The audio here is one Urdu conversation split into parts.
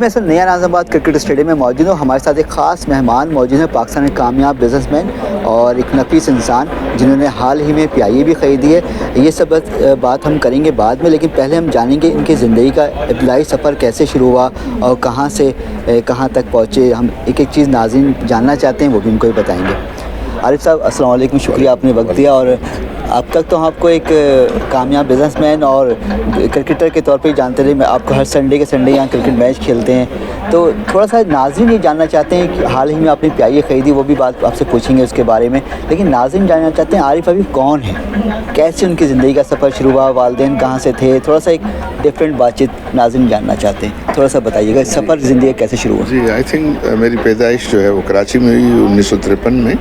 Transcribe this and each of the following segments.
میں سر نیا ناظم آباد کرکٹ اسٹیڈیم میں موجود ہوں. ہمارے ساتھ ایک خاص مہمان موجود ہیں, پاکستان کے کامیاب بزنس مین اور ایک نفیس انسان جنہوں نے حال ہی میں پی آئی اے بھی خریدی ہے. یہ سب بات ہم کریں گے بعد میں, لیکن پہلے ہم جانیں گے ان کی زندگی کا ابتدائی سفر کیسے شروع ہوا اور کہاں سے کہاں تک پہنچے. ہم ایک ایک چیز ناظرین جاننا چاہتے ہیں, وہ بھی ان کو ہی بتائیں گے. عارف صاحب السلام علیکم, شکریہ آپ نے وقت دیا. اور اب تک تو ہم آپ کو ایک کامیاب بزنس مین اور کرکٹر کے طور پہ ہی جانتے رہے. میں آپ کو ہر سنڈے کے سنڈے یہاں کرکٹ میچ کھیلتے ہیں, تو تھوڑا سا ناظرین یہ جاننا چاہتے ہیں کہ حال ہی میں آپ نے پی آئی اے خریدی, وہ بھی بات آپ سے پوچھیں گے اس کے بارے میں. لیکن ناظرین جاننا چاہتے ہیں عارف ابھی کون ہے, کیسے ان کی زندگی کا سفر شروع ہوا, والدین کہاں سے تھے. تھوڑا سا ایک ڈفرینٹ بات چیت ناظرین جاننا چاہتے ہیں, تھوڑا سا بتائیے گا سفر زندگی کیسے شروع ہوا. جی, آئی تھنک میری پیدائش جو ہے وہ کراچی میں ہوئی 1953 میں,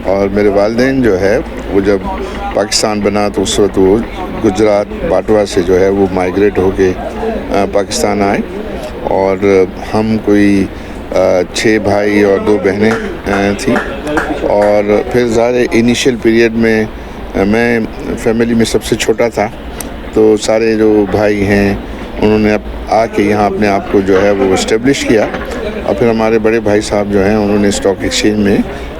اور میرے والدین جو ہے وہ جب پاکستان بنا تو اس وقت وہ گجرات باٹوا سے جو ہے وہ مائیگریٹ ہو کے پاکستان آئے. اور ہم کوئی 6 بھائی اور 2 بہنیں تھیں. اور پھر ظاہر انیشیل پیریڈ میں میں فیملی میں سب سے چھوٹا تھا, تو سارے جو بھائی ہیں انہوں نے آ کے یہاں اپنے آپ کو جو ہے وہ اسٹیبلش کیا. اور پھر ہمارے بڑے بھائی صاحب جو ہیں انہوں نے اسٹاک ایکسچینج میں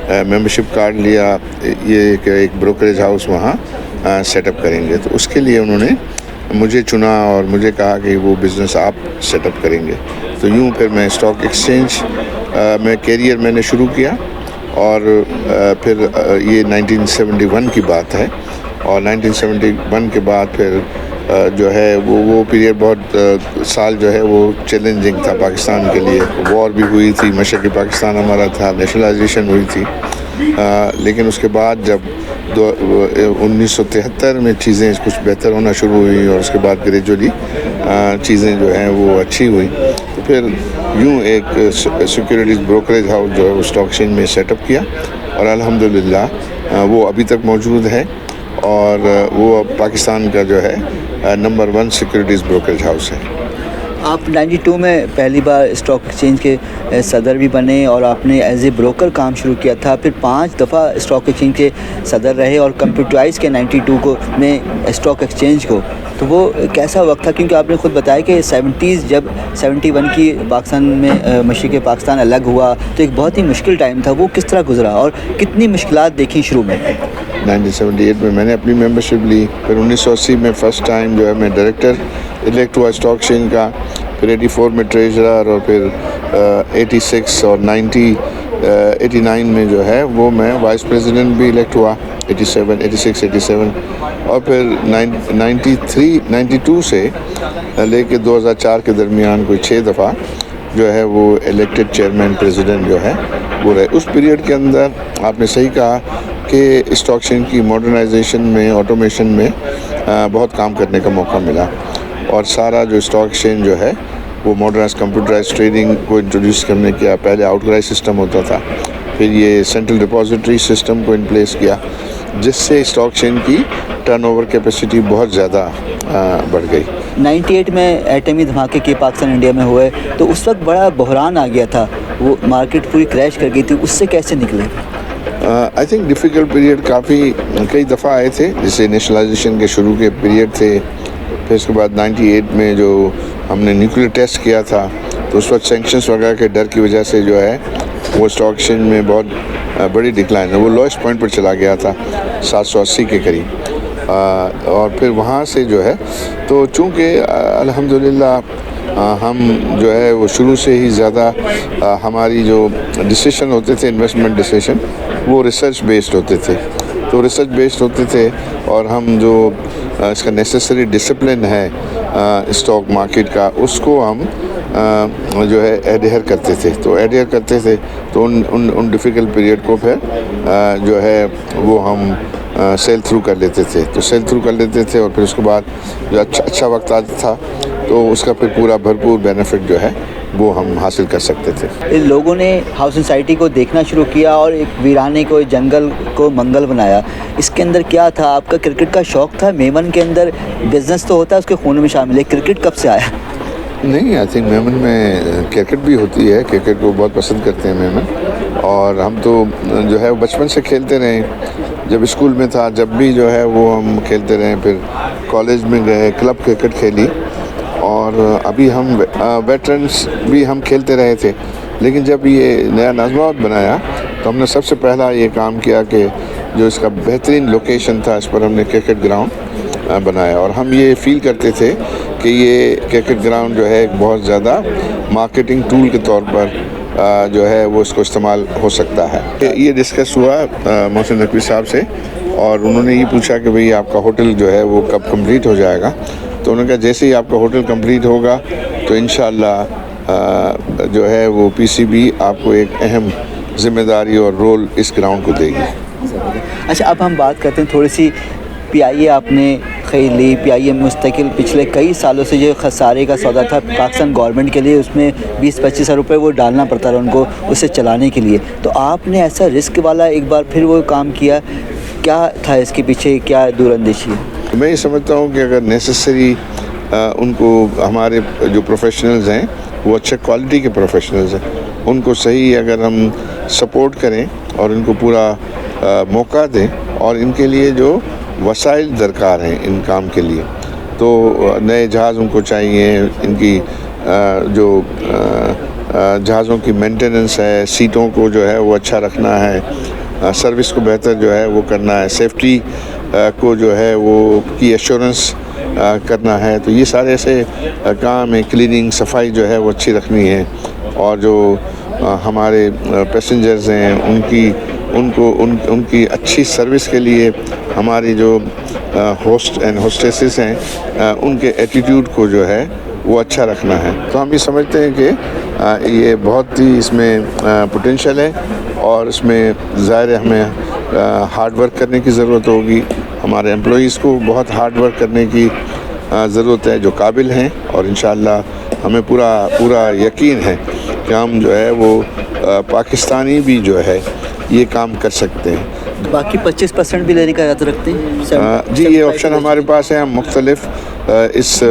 ممبرشپ کارڈ لیا, یہ کہ ایک بروکریج ہاؤس وہاں سیٹ اپ کریں گے. تو اس کے لیے انہوں نے مجھے چنا اور مجھے کہا کہ وہ بزنس آپ سیٹ اپ کریں گے. تو یوں پھر میں اسٹاک ایکسچینج میں کیریئر میں نے شروع کیا. اور پھر یہ 1971 کی بات ہے, اور 1971 کے بعد پھر جو ہے وہ پیریڈ بہت سال جو ہے وہ چیلنجنگ تھا پاکستان کے لیے. وار بھی ہوئی تھی, مشرقی پاکستان ہمارا تھا, نیشنلائزیشن ہوئی تھی. لیکن اس کے بعد جب 1973 میں چیزیں کچھ بہتر ہونا شروع ہوئی, اور اس کے بعد گریجولی چیزیں جو ہیں وہ اچھی ہوئی. تو پھر یوں ایک سیکورٹیز بروکریج ہاؤس جو ہے وہ اسٹاک ایکسچینج میں سیٹ اپ کیا, اور الحمدللہ وہ ابھی تک موجود ہے, اور وہ پاکستان کا جو ہے نمبر 1 سیکورٹیز بروکریج ہاؤس ہے. آپ 92 میں پہلی بار اسٹاک ایکسچینج کے صدر بھی بنے, اور آپ نے ایز اے بروکر کام شروع کیا تھا. پھر 5 دفعہ اسٹاک ایکسچینج کے صدر رہے اور کمپیوٹرائز کے 92 کو میں اسٹاک ایکسچینج کو. تو وہ کیسا وقت تھا, کیونکہ آپ نے خود بتایا کہ 70s جب 71 کی پاکستان میں مشرقی پاکستان الگ ہوا تو ایک بہت ہی مشکل ٹائم تھا. وہ کس طرح گزرا اور کتنی مشکلات دیکھیں شروع میں. 1978 میں میں نے اپنی ممبرشپ لی. پھر 1980 میں فرسٹ ٹائم جو ہے میں ڈائریکٹر الیکٹ ہوا اسٹاک ایکسچینج کا. پھر 84 میں ٹریجرر, اور پھر 86 اور 89 میں جو ہے وہ میں وائس پریزیڈنٹ بھی الیکٹ ہوا. 86 اور پھر 92 سے لے کے 2004 کے درمیان کوئی 6 دفعہ جو ہے وہ الیکٹڈ چیئرمین پریزیڈنٹ جو ہے وہ رہے. اس پیریڈ کے اندر آپ نے صحیح کہا کہ اسٹاک ایکسچینج کی ماڈرنائزیشن میں, آٹومیشن میں بہت کام کرنے کا موقع ملا. اور سارا جو اسٹاک ایکسچینج جو ہے وہ ماڈرنائز کمپیوٹرائز ٹریڈنگ کو انٹروڈیوس کرنے کیا. پہلے آؤٹ کرائز سسٹم ہوتا تھا, پھر یہ سینٹرل ڈپازیٹری سسٹم کو ان پلیس کیا, جس سے اسٹاک ایکسچینج کی ٹرن اوور کیپیسٹی بہت زیادہ بڑھ گئی. 98 میں ایٹمی دھماکے کے پاکستان انڈیا میں ہوئے تو اس وقت بڑا بحران آ گیا تھا, وہ مارکیٹ پوری کریش کر گئی تھی. اس سے کیسے نکلے؟ آئی تھنک ڈیفیکلٹ پیریڈ کئی دفعہ آئے تھے, جیسے نیشنلائزیشن کے شروع کے پیریڈ تھے. پھر اس کے بعد 98 میں جو ہم نے نیوکلیر ٹیسٹ کیا تھا, تو اس وقت سینکشنز وغیرہ کے ڈر کی وجہ سے جو ہے وہ اسٹاک ایکسچینج میں بہت بڑی ڈکلائن ہے. وہ لوئسٹ پوائنٹ پر چلا گیا تھا 780 کے قریب. اور پھر وہاں سے جو ہے تو چونکہ الحمدللہ ہم جو ہے وہ شروع سے ہی زیادہ ہماری جو ڈیسیشن ہوتے تھے انویسٹمنٹ ڈیسیشن وہ ریسرچ بیسڈ ہوتے تھے. تو ریسرچ بیسڈ ہوتے تھے, اور ہم جو اس کا نیسیسری ڈسپلن ہے اسٹاک مارکیٹ کا, اس کو ہم جو ہے ایڈہر کرتے تھے. تو ان ڈیفیکلٹ پیریڈ کو پھر جو ہے وہ ہم سیل تھرو کر لیتے تھے. اور پھر اس کے بعد جو اچھا وقت آتا تھا تو اس کا پھر پورا بھرپور بینیفٹ جو ہے وہ ہم حاصل کر سکتے تھے. لوگوں نے ہاؤسنگ سوسائٹی کو دیکھنا شروع کیا اور ایک ویرانے کو, جنگل کو منگل بنایا. اس کے اندر کیا تھا؟ آپ کا کرکٹ کا شوق تھا؟ میمن کے اندر بزنس تو ہوتا ہے, اس کے خون میں شامل ہے, کرکٹ کب سے آیا؟ نہیں, آئی تھنک میمن میں کرکٹ بھی ہوتی ہے, کرکٹ کو بہت پسند کرتے ہیں میمن. اور ہم تو جو ہے بچپن سے کھیلتے رہے. جب اسکول میں تھا جب بھی جو ہے وہ ہم کھیلتے رہے. پھر کالج میں گئے, کلب کرکٹ کھیلی, اور اور ابھی ہم ویٹرنس بھی ہم کھیلتے رہے تھے، لیکن جب یہ نیا ناظم آباد بنایا تو ہم نے سب سے پہلا یہ کام کیا کہ جو اس کا بہترین لوکیشن تھا اس پر ہم نے کرکٹ گراؤنڈ بنایا، اور ہم یہ فیل کرتے تھے کہ یہ کرکٹ گراؤنڈ جو ہے ایک بہت زیادہ مارکیٹنگ ٹول کے طور پر جو ہے وہ اس کو استعمال ہو سکتا ہے۔ یہ ڈسکس ہوا محسن نقوی صاحب سے، اور انہوں نے یہ پوچھا کہ بھئی آپ کا ہوٹل جو ہے وہ کب کمپلیٹ ہو جائے گا، تو انہوں نے کہا جیسے ہی آپ کا ہوٹل کمپلیٹ ہوگا تو انشاءاللہ جو ہے وہ پی سی بی آپ کو ایک اہم ذمہ داری اور رول اس گراؤنڈ کو دے گی۔ اچھا، اب ہم بات کرتے ہیں تھوڑی سی پی آئی اے آپ نے خرید لی، پی آئی اے مستقل پچھلے کئی سالوں سے جو خسارے کا سودا تھا پاکستان گورنمنٹ کے لیے، اس میں 20-25 ہزار روپے وہ ڈالنا پڑتا تھا ان کو اسے چلانے کے لیے، تو آپ نے ایسا رسک والا ایک بار پھر وہ کام کیا، کیا تھا اس کے پیچھے، کیا دور اندیشی ہے؟ میں یہ سمجھتا ہوں کہ اگر نیسسری ان کو ہمارے جو پروفیشنلز ہیں وہ اچھے کوالٹی کے پروفیشنلز ہیں، ان کو صحیح اگر ہم سپورٹ کریں اور ان کو پورا موقع دیں، اور ان کے لیے جو وسائل درکار ہیں ان کام کے لیے، تو نئے جہاز ان کو چاہیے، ان کی جو جہازوں کی مینٹیننس ہے، سیٹوں کو جو ہے وہ اچھا رکھنا ہے، سروس کو بہتر جو ہے وہ کرنا ہے، سیفٹی کو جو ہے وہ کی ایشورنس کرنا ہے، تو یہ سارے ایسے کام ہیں، کلیننگ صفائی جو ہے وہ اچھی رکھنی ہے، اور جو ہمارے پیسنجرز ہیں ان کی اچھی سروس کے لیے ہماری جو ہوسٹ اینڈ ہوسٹیسز ہیں ان کے ایٹیٹیوڈ کو جو ہے وہ اچھا رکھنا ہے۔ تو ہم یہ سمجھتے ہیں کہ یہ بہت ہی اس میں پوٹینشیل ہے، اور اس میں ظاہر ہے ہمیں ہارڈ ورک کرنے کی ضرورت ہوگی، ہمارے امپلائیز کو بہت ہارڈ ورک کرنے کی ضرورت ہے جو قابل ہیں، اور انشاءاللہ ہمیں پورا یقین ہے کہ ہم جو ہے وہ پاکستانی بھی جو ہے یہ کام کر سکتے ہیں۔ باقی 25% بھی لینے کا ارادہ رکھتے ہیں؟ جی، یہ آپشن ہمارے پاس ہے، ہم مختلف اس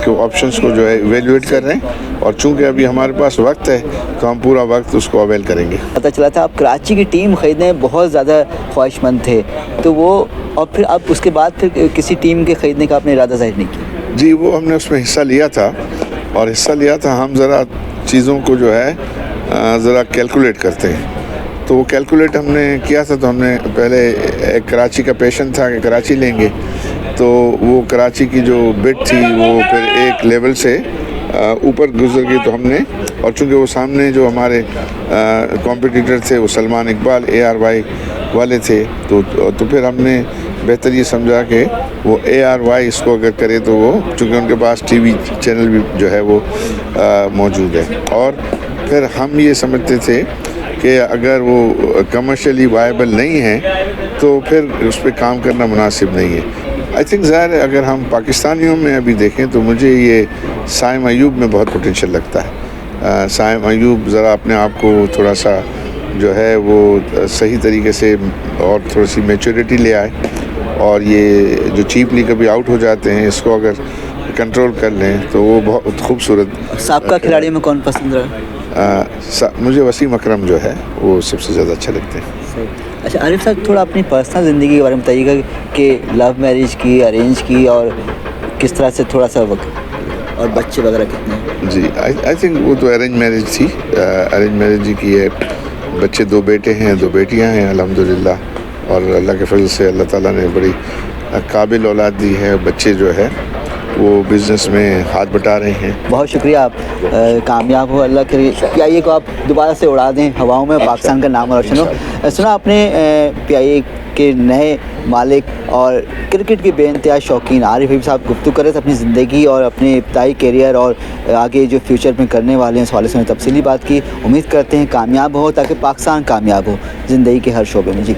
کے آپشنس کو جو ہے ایویلویٹ کر رہے ہیں، اور چونکہ ابھی ہمارے پاس وقت ہے تو ہم پورا وقت اس کو اویل کریں گے۔ پتہ چلا تھا آپ کراچی کی ٹیم خریدنے بہت زیادہ خواہش مند تھے، تو وہ اور پھر اب اس کے بعد پھر کسی ٹیم کے خریدنے کا آپ نے ارادہ ظاہر نہیں کیا؟ جی، وہ ہم نے اس میں حصہ لیا تھا، اور حصہ لیا تھا ہم ذرا چیزوں کو جو ہے ذرا کیلکولیٹ کرتے ہیں، تو وہ کیلکولیٹ ہم نے کیا تھا، تو ہم نے پہلے ایک کراچی کا پیشن تھا کہ کراچی لیں گے، تو وہ کراچی کی جو بٹ تھی وہ پھر ایک لیول سے اوپر گزر گئی، تو ہم نے، اور چونکہ وہ سامنے جو ہمارے کمپٹیٹر تھے وہ سلمان اقبال ARY والے تھے، تو پھر ہم نے بہتر یہ سمجھا کہ وہ ARY اس کو اگر کرے تو وہ، چونکہ ان کے پاس ٹی وی چینل بھی جو ہے وہ موجود ہے، اور پھر ہم یہ سمجھتے تھے کہ اگر وہ کمرشلی وائبل نہیں ہے تو پھر اس پہ کام کرنا مناسب نہیں ہے۔ آئی تھنک ظاہر ہے اگر ہم پاکستانیوں میں ابھی دیکھیں تو مجھے یہ سائم ایوب میں بہت پوٹینشیل لگتا ہے۔ سائم ایوب ذرا اپنے آپ کو تھوڑا سا جو ہے وہ صحیح طریقے سے اور تھوڑی سی میچورٹی لے آئے، اور یہ جو چیپلی کبھی آؤٹ ہو جاتے ہیں اس کو اگر کنٹرول کر لیں تو وہ بہت خوبصورت۔ سابقہ کھلاڑیوں میں کون پسند رہا؟ مجھے وسیم اکرم جو ہے وہ سب سے زیادہ اچھا لگتے ہیں۔ اچھا عارف صاحب، تھوڑا اپنی پرسنل زندگی کے بارے میں بتائیے گا کہ لو میرج کی، ارینج کی، اور کس طرح سے تھوڑا سا وقت، اور بچے وغیرہ کتنے ہیں؟ جی، آئی تھنک وہ تو ارینج میرج تھی، ارینج میرج ہی کی ہے، بچے 2 بیٹے ہیں 2 بیٹیاں ہیں الحمدللہ، اور اللہ کے فضل سے اللہ تعالیٰ نے بڑی قابل اولاد دی ہے، بچے جو ہے وہ بزنس میں ہاتھ بٹا رہے ہیں۔ بہت شکریہ، آپ کامیاب ہو، اللہ کے پی آئی اے کو آپ دوبارہ سے اڑا دیں ہواؤں میں، پاکستان کا نام روشن ہو۔ سنا آپ نے پی آئی اے کے نئے مالک اور کرکٹ کے بے انتہا شوقین عارف حبیب صاحب گفتگو کرے تھے، اپنی زندگی اور اپنے ابتدائی کیریئر اور آگے جو فیوچر میں کرنے والے ہیں اس حوالے سے تفصیلی بات کی۔ امید کرتے ہیں کامیاب ہو تاکہ پاکستان کامیاب ہو زندگی کے ہر شعبے میں۔ جی